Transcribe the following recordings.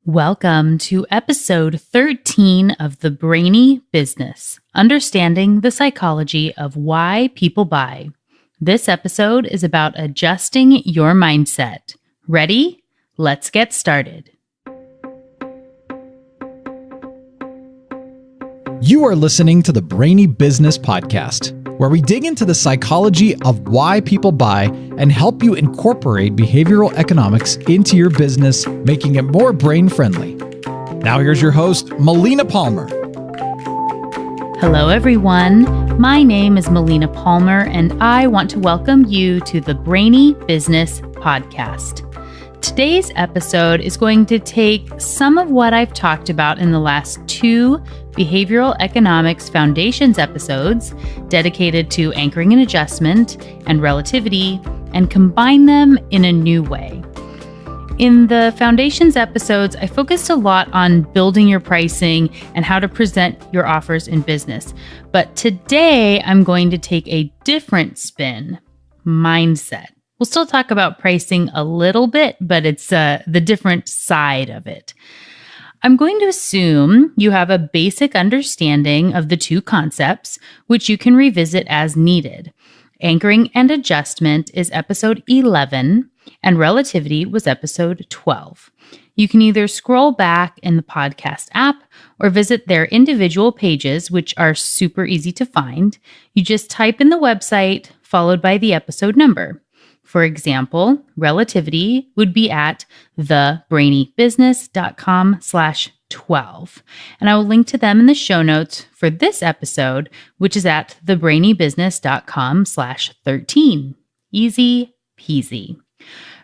Welcome to episode 13 of the Brainy Business, Understanding the Psychology of Why People Buy. This episode is about adjusting your mindset. Ready? Let's get started. You are listening to the Brainy Business Podcast, where we dig into the psychology of why people buy and help you incorporate behavioral economics into your business, making it more brain-friendly. Now here's your host, Melina Palmer. Hello, everyone. My name is Melina Palmer, and I want to welcome you to the Brainy Business Podcast. Today's episode is going to take some of what I've talked about in the last two Behavioral Economics Foundations episodes dedicated to anchoring and adjustment and relativity and combine them in a new way. In the Foundations episodes, I focused a lot on building your pricing and how to present your offers in business. But today, I'm going to take a different spin, mindset. We'll still talk about pricing a little bit, but it's the different side of it. I'm going to assume you have a basic understanding of the two concepts, which you can revisit as needed. Anchoring and adjustment is episode 11, and relativity was episode 12. You can either scroll back in the podcast app or visit their individual pages, which are super easy to find. You just type in the website followed by the episode number. For example, relativity would be at thebrainybusiness.com/12. And I will link to them in the show notes for this episode, which is at thebrainybusiness.com/13. Easy peasy.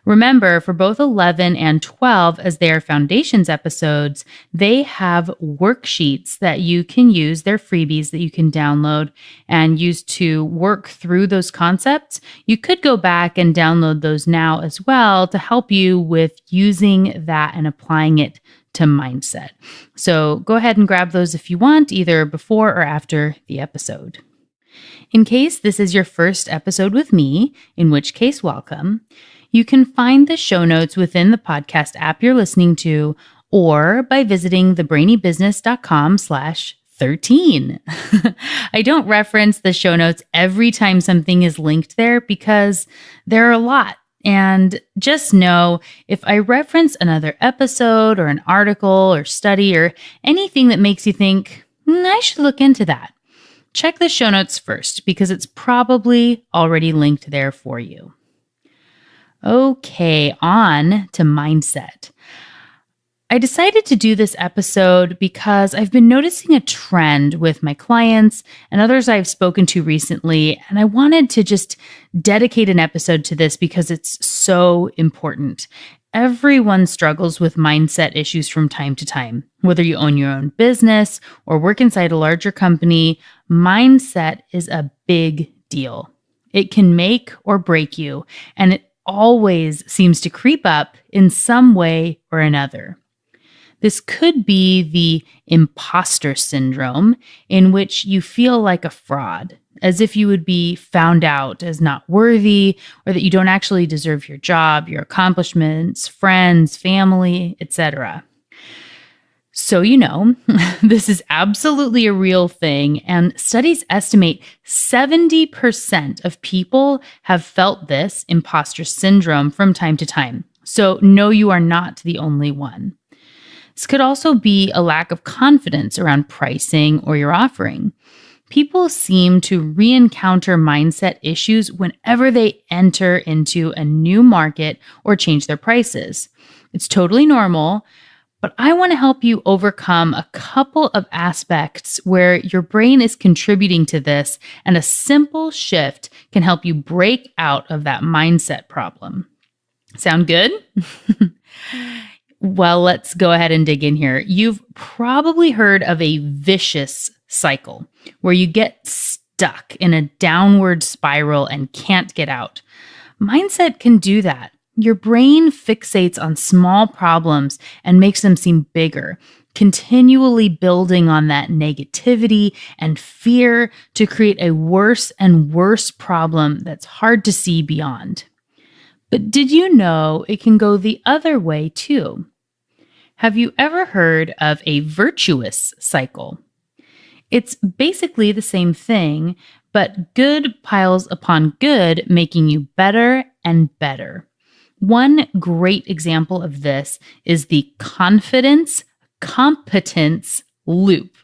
Remember, for both 11 and 12, as they are Foundations episodes, they have worksheets that you can use. They're freebies that you can download and use to work through those concepts. You could go back and download those now as well to help you with using that and applying it to mindset. So go ahead and grab those if you want, either before or after the episode. In case this is your first episode with me, in which case welcome, you can find the show notes within the podcast app you're listening to or by visiting thebrainybusiness.com/13. I don't reference the show notes every time something is linked there because there are a lot. And just know if I reference another episode or an article or study or anything that makes you think, I should look into that, check the show notes first because it's probably already linked there for you. Okay, on to mindset. I decided to do this episode because I've been noticing a trend with my clients and others I've spoken to recently, and I wanted to just dedicate an episode to this because it's so important. Everyone struggles with mindset issues from time to time. Whether you own your own business or work inside a larger company, mindset is a big deal. It can make or break you, and it always seems to creep up in some way or another. This could be the imposter syndrome, in which you feel like a fraud, as if you would be found out as not worthy, or that you don't actually deserve your job, your accomplishments, friends, family, etc. So, this is absolutely a real thing, and studies estimate 70% of people have felt this imposter syndrome from time to time. So, no, you are not the only one. This could also be a lack of confidence around pricing or your offering. People seem to re-encounter mindset issues whenever they enter into a new market or change their prices. It's totally normal. But I want to help you overcome a couple of aspects where your brain is contributing to this, and a simple shift can help you break out of that mindset problem. Sound good? Well, let's go ahead and dig in here. You've probably heard of a vicious cycle where you get stuck in a downward spiral and can't get out. Mindset can do that. Your brain fixates on small problems and makes them seem bigger, continually building on that negativity and fear to create a worse and worse problem that's hard to see beyond. But did you know it can go the other way too? Have you ever heard of a virtuous cycle? It's basically the same thing, but good piles upon good, making you better and better. One great example of this is the confidence competence loop.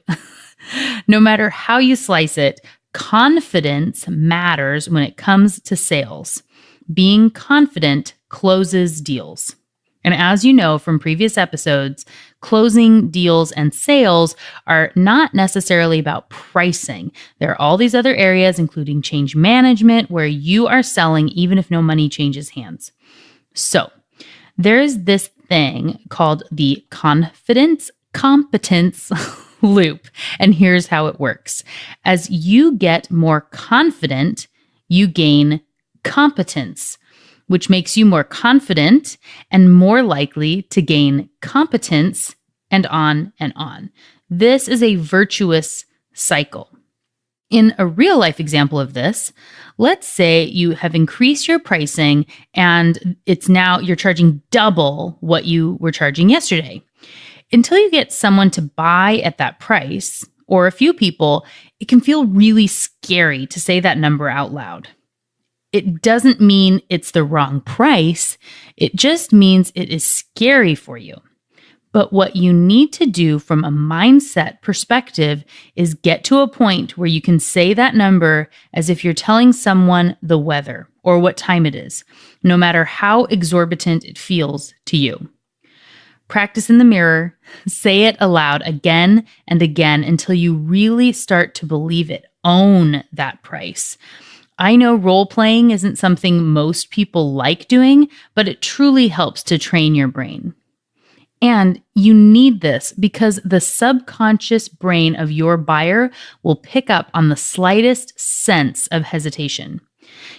No matter how you slice it, confidence matters when it comes to sales. Being confident closes deals. And as you know from previous episodes, closing deals and sales are not necessarily about pricing. There are all these other areas, including change management, where you are selling even if no money changes hands. So there's this thing called the confidence competence loop. And here's how it works. As you get more confident, you gain competence, which makes you more confident and more likely to gain competence, and on and on. This is a virtuous cycle. In a real life example of this, let's say you have increased your pricing and it's now you're charging double what you were charging yesterday. Until you get someone to buy at that price, or a few people, it can feel really scary to say that number out loud. It doesn't mean it's the wrong price. It just means it is scary for you. But what you need to do from a mindset perspective is get to a point where you can say that number as if you're telling someone the weather or what time it is, no matter how exorbitant it feels to you. Practice in the mirror, say it aloud again and again until you really start to believe it. Own that price. I know role playing isn't something most people like doing, but it truly helps to train your brain. And you need this because the subconscious brain of your buyer will pick up on the slightest sense of hesitation.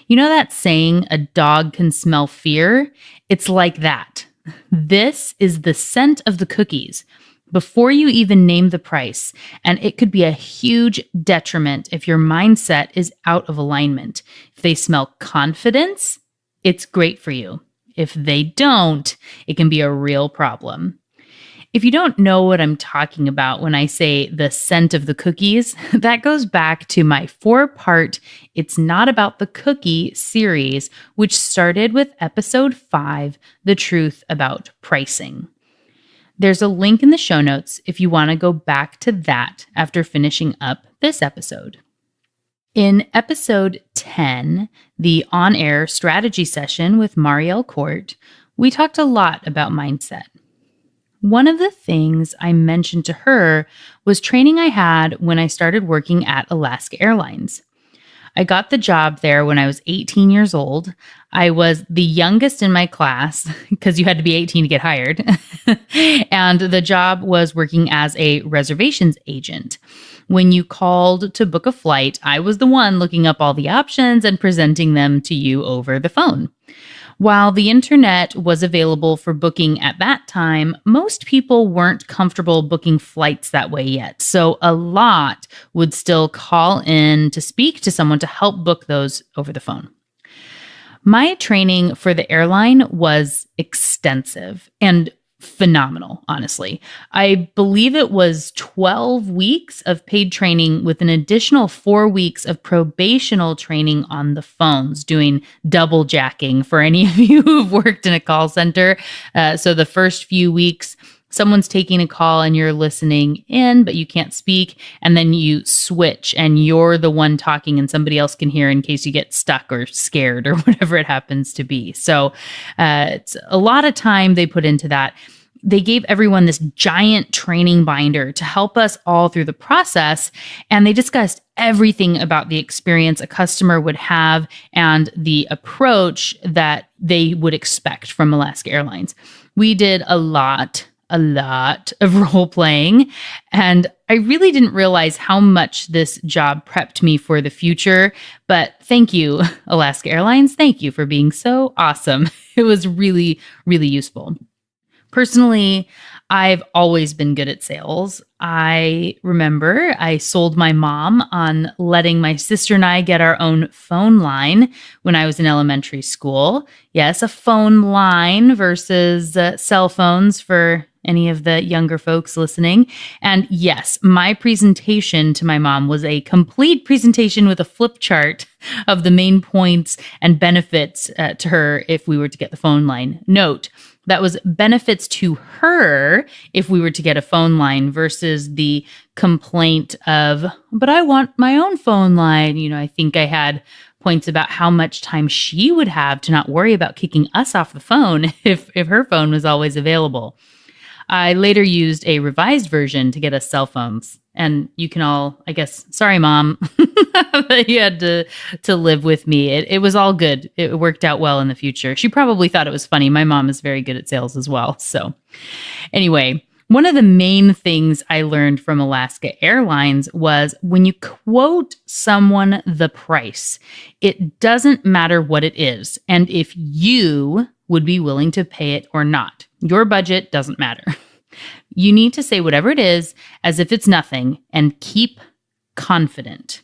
You know that saying, a dog can smell fear? It's like that. This is the scent of the cookies before you even name the price, and it could be a huge detriment if your mindset is out of alignment. If they smell confidence, it's great for you. If they don't, it can be a real problem. If you don't know what I'm talking about when I say the scent of the cookies, that goes back to my 4-part It's Not About the Cookie series, which started with episode 5, The Truth About Pricing. There's a link in the show notes if you want to go back to that after finishing up this episode. In episode 10, the on-air strategy session with Marielle Court, we talked a lot about mindset. One of the things I mentioned to her was training I had when I started working at Alaska Airlines. I got the job there when I was 18 years old. I was the youngest in my class because you had to be 18 to get hired. And the job was working as a reservations agent. When you called to book a flight, I was the one looking up all the options and presenting them to you over the phone. While the internet was available for booking at that time, most people weren't comfortable booking flights that way yet. So a lot would still call in to speak to someone to help book those over the phone. My training for the airline was extensive and phenomenal, honestly. I believe it was 12 weeks of paid training with an additional 4 weeks of probational training on the phones, doing double jacking for any of you who've worked in a call center. So the first few weeks, someone's taking a call and you're listening in, but you can't speak. And then you switch and you're the one talking and somebody else can hear in case you get stuck or scared or whatever it happens to be. So it's a lot of time they put into that. They gave everyone this giant training binder to help us all through the process. And they discussed everything about the experience a customer would have and the approach that they would expect from Alaska Airlines. We did a lot of role playing, and I really didn't realize how much this job prepped me for the future. But thank you, Alaska Airlines. Thank you for being so awesome. It was really, really useful. Personally, I've always been good at sales. I remember I sold my mom on letting my sister and I get our own phone line when I was in elementary school. Yes, a phone line versus cell phones for any of the younger folks listening. And yes, my presentation to my mom was a complete presentation with a flip chart of the main points and benefits to her if we were to get the phone line. Note, that was benefits to her if we were to get a phone line versus the complaint of, but I want my own phone line. I think I had points about how much time she would have to not worry about kicking us off the phone if her phone was always available. I later used a revised version to get us cell phones. And you can all, I guess, sorry, Mom, that you had to live with me. It was all good. It worked out well in the future. She probably thought it was funny. My mom is very good at sales as well. So anyway, one of the main things I learned from Alaska Airlines was when you quote someone the price, it doesn't matter what it is and if you would be willing to pay it or not. Your budget doesn't matter. You need to say whatever it is as if it's nothing and keep confident.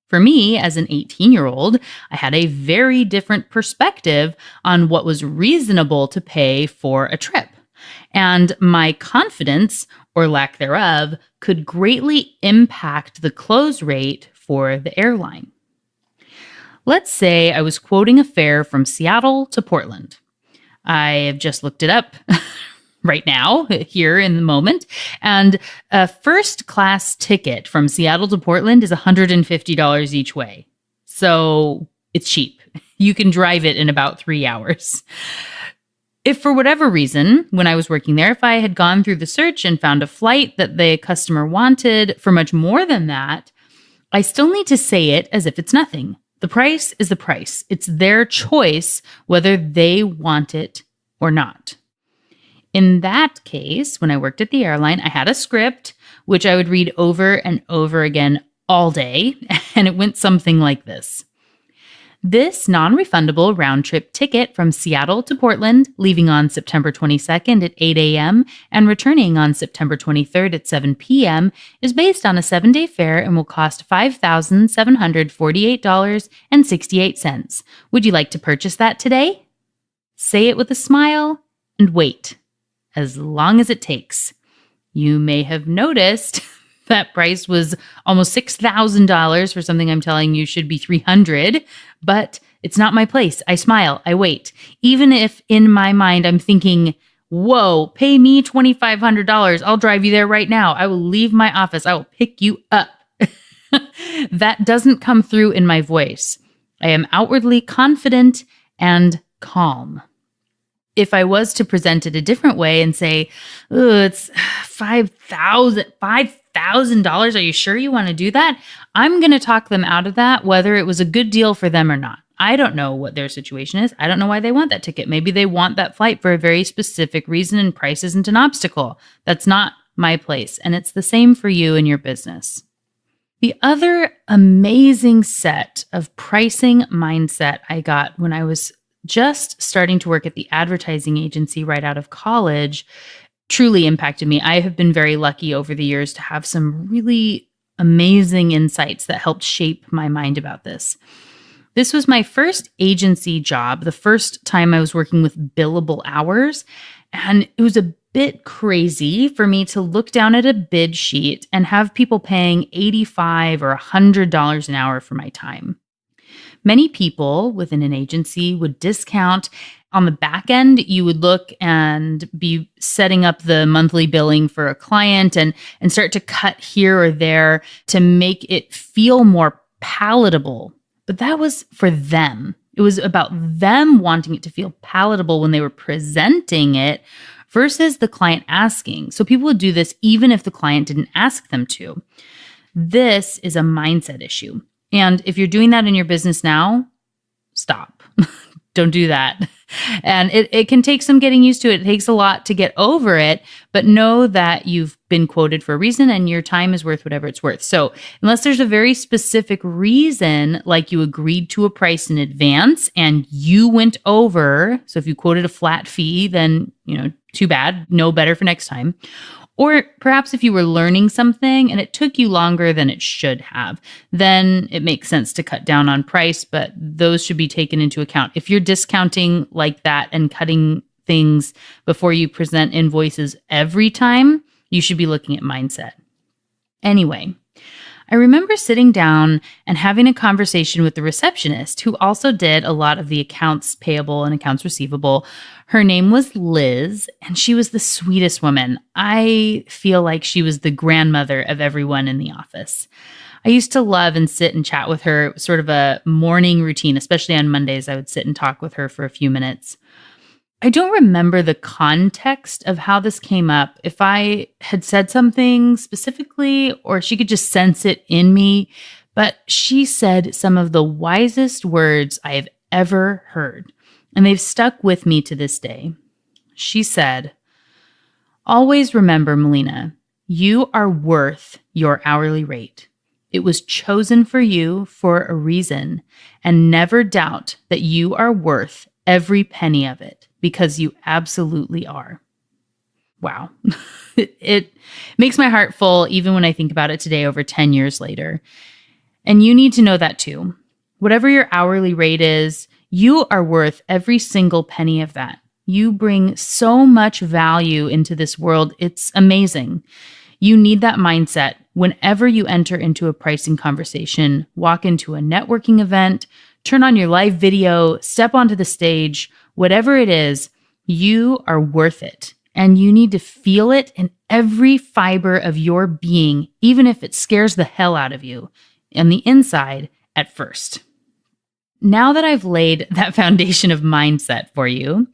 For me, as an 18-year-old, I had a very different perspective on what was reasonable to pay for a trip. And my confidence, or lack thereof, could greatly impact the close rate for the airline. Let's say I was quoting a fare from Seattle to Portland. I have just looked it up right now, here in the moment. And a first class ticket from Seattle to Portland is $150 each way. So it's cheap. You can drive it in about 3 hours. If for whatever reason, when I was working there, if I had gone through the search and found a flight that the customer wanted for much more than that, I still need to say it as if it's nothing. The price is the price. It's their choice whether they want it or not. In that case, when I worked at the airline, I had a script, which I would read over and over again all day, and it went something like this. This non-refundable round-trip ticket from Seattle to Portland, leaving on September 22nd at 8 a.m. and returning on September 23rd at 7 p.m., is based on a 7-day fare and will cost $5,748.68. Would you like to purchase that today? Say it with a smile and wait, as long as it takes. You may have noticed that price was almost $6,000 for something I'm telling you should be $300, but it's not my place. I smile, I wait. Even if in my mind I'm thinking, whoa, pay me $2,500. I'll drive you there right now. I will leave my office. I will pick you up. That doesn't come through in my voice. I am outwardly confident and calm. If I was to present it a different way and say, oh, it's $5,000. Are you sure you want to do that? I'm going to talk them out of that, whether it was a good deal for them or not. I don't know what their situation is. I don't know why they want that ticket. Maybe they want that flight for a very specific reason and price isn't an obstacle. That's not my place. And it's the same for you and your business. The other amazing set of pricing mindset I got when I was just starting to work at the advertising agency right out of college truly impacted me. I have been very lucky over the years to have some really amazing insights that helped shape my mind about this. This was my first agency job, the first time I was working with billable hours, and it was a bit crazy for me to look down at a bid sheet and have people paying $85 or $100 an hour for my time. Many people within an agency would discount. On the back end, you would look and be setting up the monthly billing for a client and start to cut here or there to make it feel more palatable. But that was for them. It was about them wanting it to feel palatable when they were presenting it versus the client asking. So people would do this even if the client didn't ask them to. This is a mindset issue. And if you're doing that in your business now, stop. Don't do that. And it can take some getting used to it. It takes a lot to get over it, but know that you've been quoted for a reason and your time is worth whatever it's worth. So unless there's a very specific reason, like you agreed to a price in advance and you went over, so if you quoted a flat fee, then, too bad, know better for next time. Or perhaps if you were learning something and it took you longer than it should have, then it makes sense to cut down on price, but those should be taken into account. If you're discounting like that and cutting things before you present invoices every time, you should be looking at mindset. Anyway, I remember sitting down and having a conversation with the receptionist who also did a lot of the accounts payable and accounts receivable. Her name was Liz, and she was the sweetest woman. I feel like she was the grandmother of everyone in the office. I used to love and sit and chat with her, sort of a morning routine, especially on Mondays. I would sit and talk with her for a few minutes. I don't remember the context of how this came up, if I had said something specifically or she could just sense it in me, but she said some of the wisest words I have ever heard, and they've stuck with me to this day. She said, "Always remember, Melina, you are worth your hourly rate. It was chosen for you for a reason, and never doubt that you are worth every penny of it. Because you absolutely are." Wow. It makes my heart full even when I think about it today, over 10 years later. And you need to know that too. Whatever your hourly rate is, you are worth every single penny of that. You bring so much value into this world. It's amazing. You need that mindset whenever you enter into a pricing conversation, walk into a networking event, turn on your live video, step onto the stage. Whatever it is, you are worth it. And you need to feel it in every fiber of your being, even if it scares the hell out of you on the inside at first. Now that I've laid that foundation of mindset for you,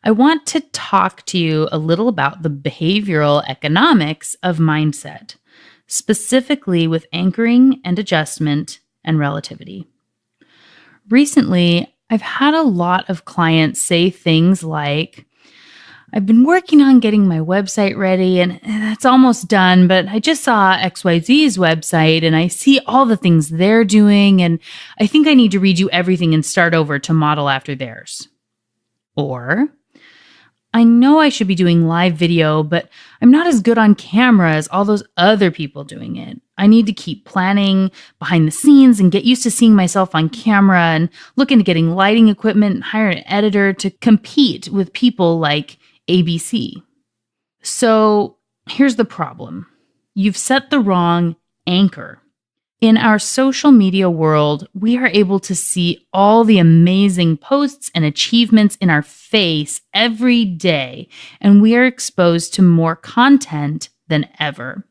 I want to talk to you a little about the behavioral economics of mindset, specifically with anchoring and adjustment and relativity. Recently, I've had a lot of clients say things like, "I've been working on getting my website ready and it's almost done, but I just saw XYZ's website and I see all the things they're doing and I think I need to redo everything and start over to model after theirs." Or, "I know I should be doing live video, but I'm not as good on camera as all those other people doing it. I need to keep planning behind the scenes and get used to seeing myself on camera and look into getting lighting equipment and hire an editor to compete with people like ABC." So here's the problem. You've set the wrong anchor. In our social media world, we are able to see all the amazing posts and achievements in our face every day, and we are exposed to more content than ever.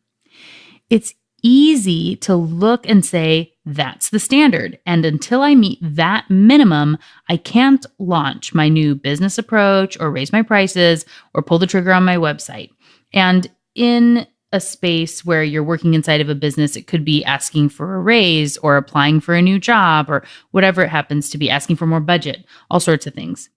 It's easy to look and say, that's the standard, and until I meet that minimum, I can't launch my new business approach or raise my prices or pull the trigger on my website. And in a space where you're working inside of a business, it could be asking for a raise or applying for a new job or whatever it happens to be, asking for more budget, all sorts of things.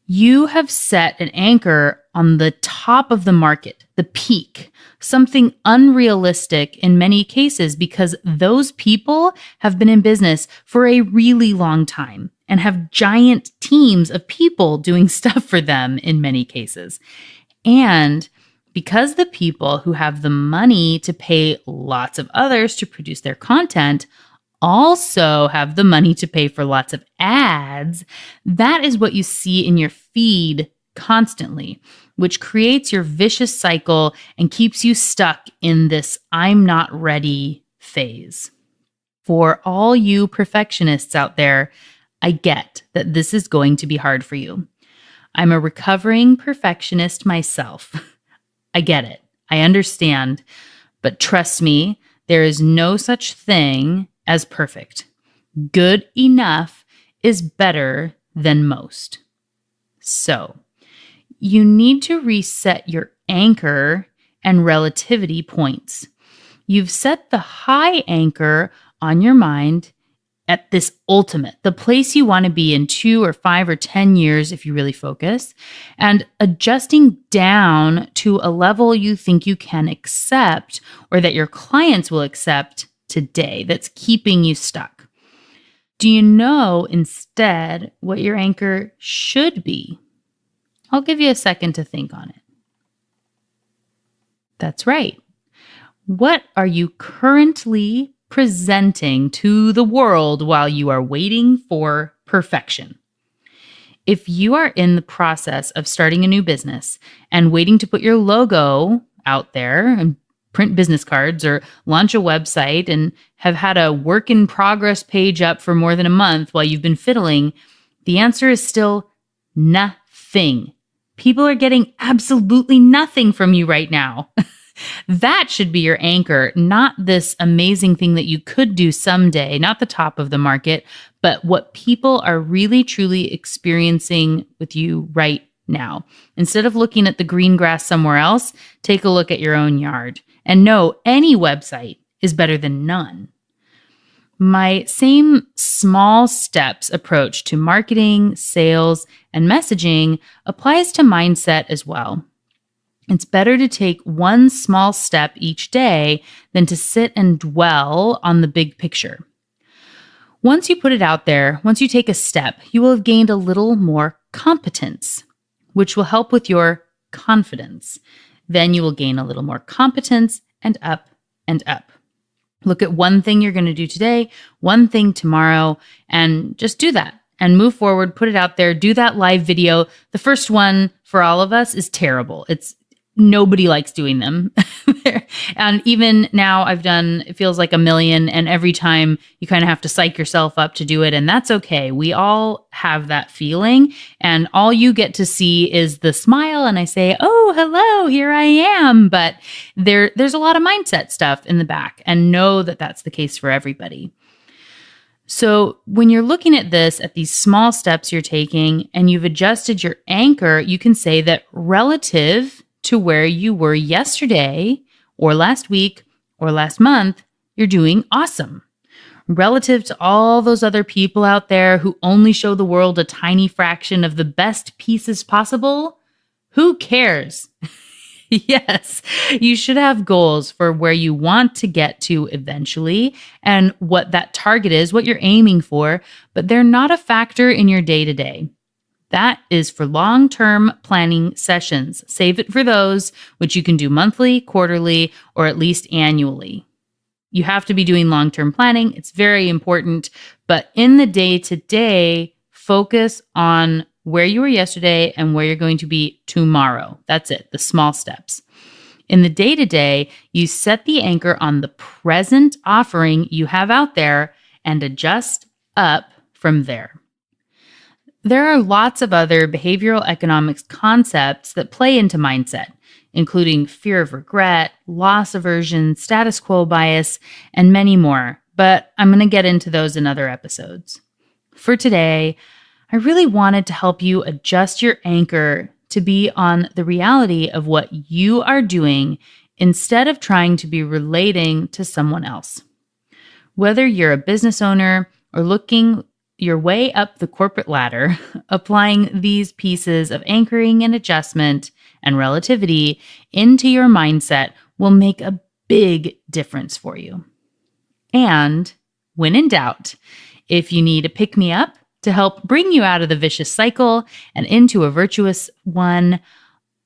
You have set an anchor on the top of the market, the peak, something unrealistic in many cases because those people have been in business for a really long time and have giant teams of people doing stuff for them in many cases. And because the people who have the money to pay lots of others to produce their content also have the money to pay for lots of ads, that is what you see in your feed constantly, which creates your vicious cycle and keeps you stuck in this "I'm not ready" phase. For all you perfectionists out there, I get that this is going to be hard for you. I'm a recovering perfectionist myself. I get it. I understand. But trust me, there is no such thing as perfect. Good enough is better than most. So, you need to reset your anchor and relativity points. You've set the high anchor on your mind at this ultimate, the place you want to be in 2 or 5 or 10 years if you really focus, and adjusting down to a level you think you can accept or that your clients will accept today that's keeping you stuck. Do you know instead what your anchor should be? I'll give you a second to think on it. That's right. What are you currently presenting to the world while you are waiting for perfection? If you are in the process of starting a new business and waiting to put your logo out there and print business cards or launch a website and have had a work in progress page up for more than a month while you've been fiddling, the answer is still nothing. People are getting absolutely nothing from you right now. That should be your anchor, not this amazing thing that you could do someday, not the top of the market, but what people are really, truly experiencing with you right now. Instead of looking at the green grass somewhere else, take a look at your own yard. And know any website is better than none. My same small steps approach to marketing, sales, and messaging applies to mindset as well. It's better to take one small step each day than to sit and dwell on the big picture. Once you put it out there, once you take a step, you will have gained a little more competence, which will help with your confidence. Then you will gain a little more competence and up and up. Look at one thing you're going to do today, one thing tomorrow, and just do that and move forward, put it out there, do that live video. The first one for all of us is terrible. Nobody likes doing them. And even now it feels like a million. And every time you kind of have to psych yourself up to do it. And that's okay. We all have that feeling. And all you get to see is the smile. And I say, oh, hello, here I am. But there's a lot of mindset stuff in the back. And know that that's the case for everybody. So when you're looking at this, at these small steps you're taking, and you've adjusted your anchor, you can say that relative to where you were yesterday or last week or last month, you're doing awesome. Relative to all those other people out there who only show the world a tiny fraction of the best pieces possible, who cares? Yes, you should have goals for where you want to get to eventually and what that target is, what you're aiming for, but they're not a factor in your day-to-day. That is for long-term planning sessions. Save it for those, which you can do monthly, quarterly, or at least annually. You have to be doing long-term planning. It's very important. But in the day-to-day, focus on where you were yesterday and where you're going to be tomorrow. That's it, the small steps. In the day-to-day, you set the anchor on the present offering you have out there and adjust up from there. There are lots of other behavioral economics concepts that play into mindset, including fear of regret, loss aversion, status quo bias, and many more. But I'm going to get into those in other episodes. For today, I really wanted to help you adjust your anchor to be on the reality of what you are doing instead of trying to be relating to someone else. Whether you're a business owner or looking your way up the corporate ladder, applying these pieces of anchoring and adjustment and relativity into your mindset will make a big difference for you. And when in doubt, if you need a pick-me-up to help bring you out of the vicious cycle and into a virtuous one,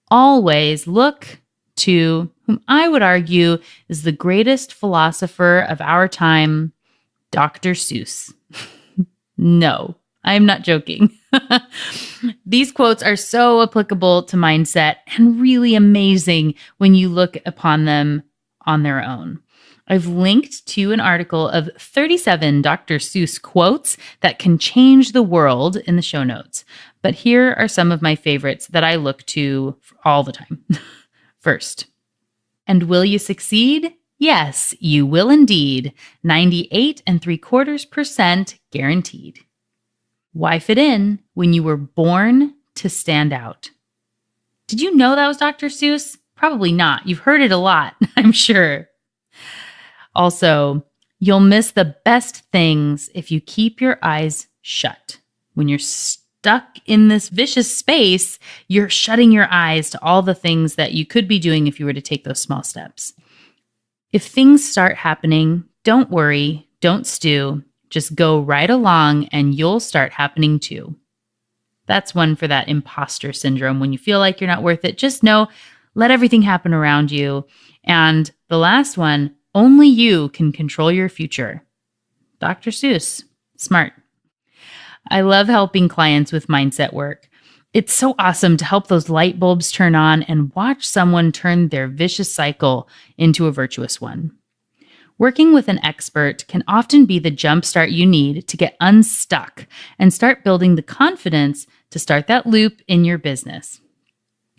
always look to whom I would argue is the greatest philosopher of our time, Dr. Seuss. No, I'm not joking. These quotes are so applicable to mindset and really amazing when you look upon them on their own. I've linked to an article of 37 Dr. Seuss quotes that can change the world in the show notes. But here are some of my favorites that I look to all the time. First, and will you succeed? Yes, you will indeed. 98.75% guaranteed. Why fit in when you were born to stand out? Did you know that was Dr. Seuss? Probably not. You've heard it a lot, I'm sure. Also, you'll miss the best things if you keep your eyes shut. When you're stuck in this vicious space, you're shutting your eyes to all the things that you could be doing if you were to take those small steps. If things start happening, don't worry, don't stew, just go right along and you'll start happening too. That's one for that imposter syndrome. When you feel like you're not worth it, just know, let everything happen around you. And the last one, only you can control your future. Dr. Seuss, smart. I love helping clients with mindset work. It's so awesome to help those light bulbs turn on and watch someone turn their vicious cycle into a virtuous one. Working with an expert can often be the jumpstart you need to get unstuck and start building the confidence to start that loop in your business.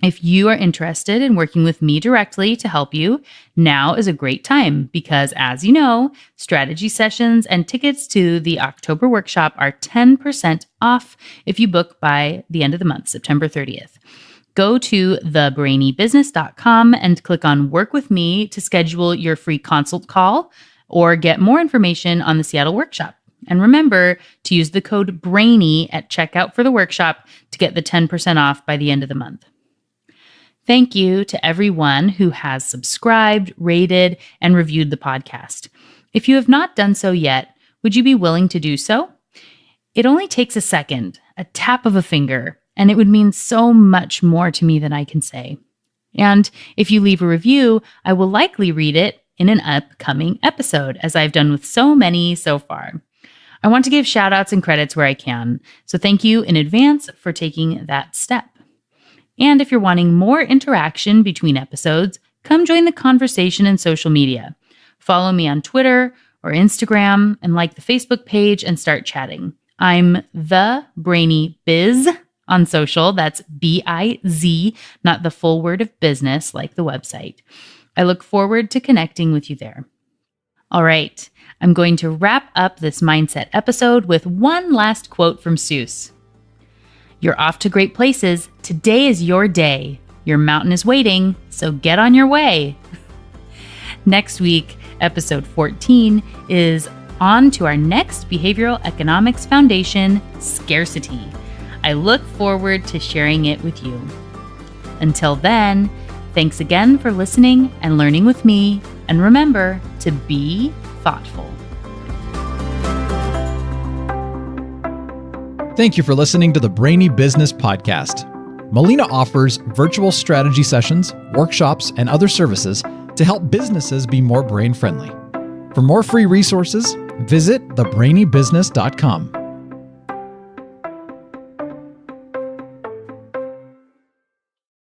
If you are interested in working with me directly to help you, now is a great time because, as you know, strategy sessions and tickets to the October workshop are 10% off if you book by the end of the month, September 30th. Go to thebrainybusiness.com and click on Work with Me to schedule your free consult call or get more information on the Seattle workshop. And remember to use the code BRAINY at checkout for the workshop to get the 10% off by the end of the month. Thank you to everyone who has subscribed, rated, and reviewed the podcast. If you have not done so yet, would you be willing to do so? It only takes a second, a tap of a finger, and it would mean so much more to me than I can say. And if you leave a review, I will likely read it in an upcoming episode, as I've done with so many so far. I want to give shout outs and credits where I can, so thank you in advance for taking that step. And if you're wanting more interaction between episodes, come join the conversation in social media. Follow me on Twitter or Instagram and like the Facebook page and start chatting. I'm the Brainy Biz on social. That's B-I-Z, not the full word of business like the website. I look forward to connecting with you there. All right, I'm going to wrap up this mindset episode with one last quote from Seuss. You're off to great places. Today is your day. Your mountain is waiting, so get on your way. Next week, episode 14, is on to our next Behavioral Economics Foundation, Scarcity. I look forward to sharing it with you. Until then, thanks again for listening and learning with me, and remember to be thoughtful. Thank you for listening to the Brainy Business Podcast. Molina offers virtual strategy sessions, workshops, and other services to help businesses be more brain-friendly. For more free resources, visit thebrainybusiness.com.